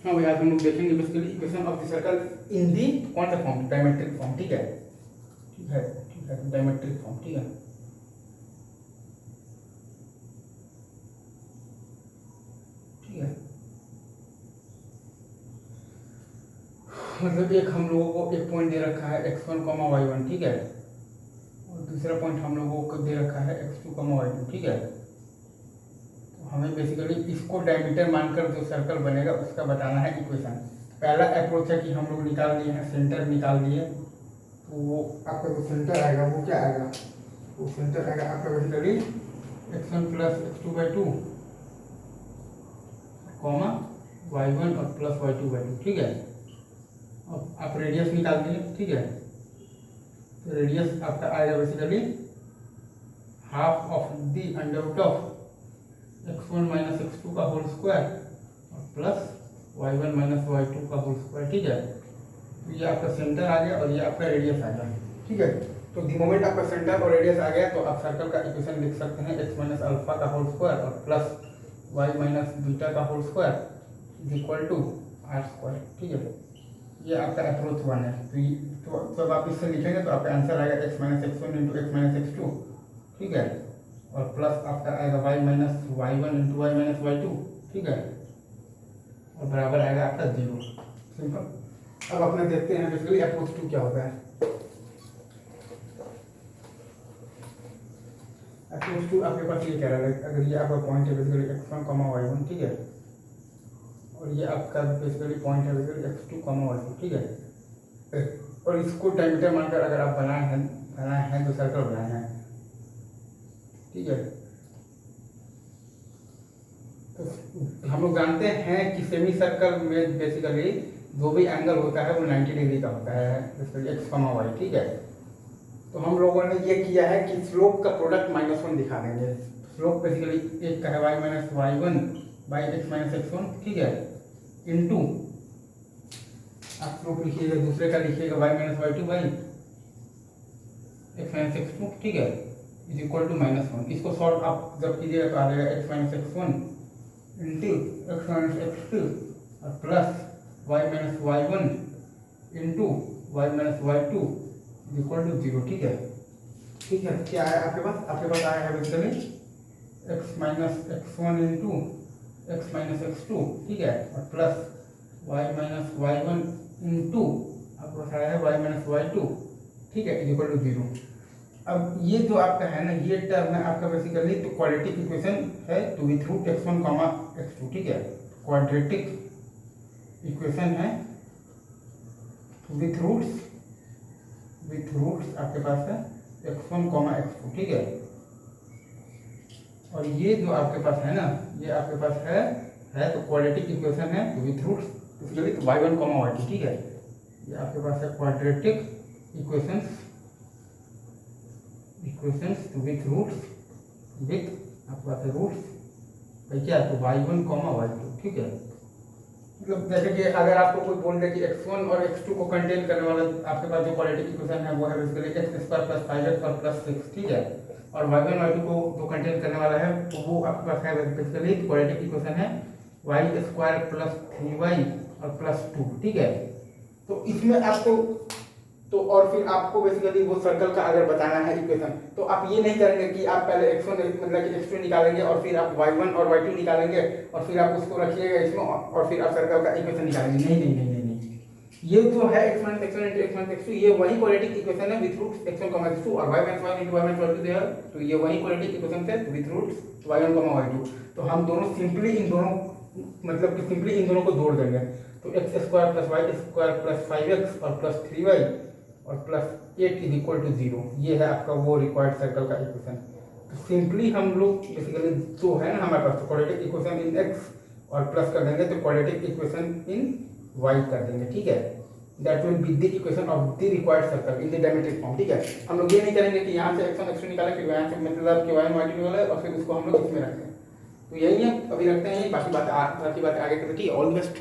हाँ भाई, आज हम लोग देखेंगे basically equation of the circle in the कौन सा फॉर्म, डायमेट्रिक फॉर्म। ठीक है, ठीक है, ठीक है, डायमेट्रिक फॉर्म। ठीक है, ठीक है। मतलब एक हम लोगों को एक पॉइंट दे रखा है x1, y1, ठीक है, और दूसरा पॉइंट हम लोगों को दे रखा है x2, y2, ठीक है। तो हमें बेसिकली इसको डायमीटर मानकर जो सर्कल बनेगा उसका बताना है इक्वेशन। पहला अप्रोच है कि हम लोग निकाल दिए हैं, सेंटर निकाल दिए, तो वो आपका जो सेंटर आएगा वो क्या आएगा, वो सेंटर आएगा आपका basically x1 plus x2/2 comma y1 और प्लस y2/2, ठीक है। अब आप रेडियस निकाल दिए, ठीक है, तो रेडियस आपका आएगा basically half of the under root of x1 minus x2 का होल स्क्वायर और प्लस y1 माइनस y2 का होल स्क्वायर, ठीक है। तो ये आपका सेंटर आ गया और ये आपका रेडियस आ गया, ठीक है। तो द मोमेंट आपका सेंटर और रेडियस आ गया तो आप सर्कल का इक्वेशन लिख सकते हैं x माइनस अल्फा का होल स्क्वायर और प्लस y माइनस बीटा का whole square is equal to R square, ठीक है। ये आपका अप्रोच 1 है। तो जब आप इससे लिखेंगे तो आपका आंसर आएगा x minus x1 into x minus x2, ठीक है, और प्लस आपका आएगा y minus y1 into y minus y2, ठीक है, और बराबर आएगा आपका 0। सिंपल। अब अपने देखते हैं बेसिकली अप्रोच 2 क्या होता है। अप्रोच 2 आपके पास ये कह रहा है, अगर ये आपका पॉइंट है बेसिकली x1, y1, ठीक है, और ये आपका बेसिकली पॉइंट है बेसिकली x2, y2, ठीक है, और इसको डायमीटर मानकर अगर आप बनाए हैं तो सर्कल बनाए हैं, ठीक है। तो हम लोग जानते हैं कि सेमी सर्कल में बेसिकली जो भी एंगल होता है वो 90 डिग्री का होता है, बेसिकली x, y, ठीक है। तो हम लोगों ने ये किया है कि स्लोप का प्रोडक्ट -1 दिखा देंगे। स्लोप बेसिकली एक का है y minus y1 by x minus x1, ठीक है, इंटू आप स्लोप लिखिएगा, दूसरे का लिखिएगा y minus y2 by x minus x2, ठीक है, इज इक्वल टू -1। इसको सॉल्व आप जब कीजिएगा तो आ जाएगा x minus x1 into x minus x2 और plus y minus y1 into y minus y2 is equal to 0, ठीक है। ठीक है, क्या है आपके पास? आपके पास आया है basically x minus x1 into x minus x2, ठीक है, और plus y minus y1 into आपके पास आया है y माइनस y2, ठीक है, इज इक्वल टू 0। अब ये जो आपका है ना, ये टर्म है आपका बेसिकली तो क्वाड्रेटिक इक्वेशन है two with root x1, x2, ठीक है, क्वाड्रेटिक इक्वेशन है विथ रूट्स आपके पास है x1, x2, ठीक है। और ये जो आपके पास है ना, ये आपके पास है तो क्वाड्रेटिक इक्वेशन है विथ रूट्स बेसिकली तो y1, y2, ठीक है। ये आपके पास है quadratic equations with roots, with आपके पास है रूट्स क्या तो y1, y2, ठीक है। मतलब जैसे कि अगर आपको कोई बोल दे कि x1 और x2 को कंटेन करने वाला आपके पास जो क्वाड्रेटिक इक्वेशन है वो है basically x square plus 5x और प्लस 6, ठीक है, और y1, y2 को जो कंटेन करने वाला है तो वो आपके पास है बेसिकली क्वाड्रेटिक इक्वेशन है y स्क्वायर प्लस 3y और प्लस 2, ठीक है। तो इसमें आपको तो और फिर आपको बेसिकली वो सर्कल का अगर बताना है इक्वेशन तो आप ये नहीं करेंगे कि आप पहले x1 मतलब कि x2 निकालेंगे और फिर आप y1 और y2 निकालेंगे और फिर आप उसको रखिएगा इसमें और फिर आप सर्कल का इक्वेशन निकालेंगे। नहीं नहीं नहीं नहीं नहीं, ये जो है x minus x1 into x minus x2 ये वही क्वाड्रेटिक इक्वेशन है विथ रूट्स x1, x2 और y minus y into y minus y2 है, तो ये वही क्वाड्रेटिक इक्वेशन है विथ रूट्स y1, y2। तो हम दोनों सिंपली इन दोनों मतलब कि सिंपली इन दोनों को जोड़ देंगे तो x square plus y square plus 5x और प्लस 3y और प्लस 8 इज इक्वल टू 0। ये है आपका वो रिक्वायर्ड सर्कल का इक्वेशन। तो सिंपली हम लोग बेसिकली जो है ना हमारे पास क्वाड्रेटिक इक्वेशन इन x और प्लस कर देंगे तो क्वाड्रेटिक इक्वेशन इन y कर देंगे, ठीक है। That will be the equation of the required circle in the diametric form, ठीक है। हम लोग ये नहीं करेंगे कि यहाँ से x1, x2 निकालें फिर यहाँ से मतलब कि y1, y2 निकालें और फिर उसको हम लोग इसमें रखें। तो यही है, अभी रखते हैं, बाकी बात आगे करते हैं। All the best.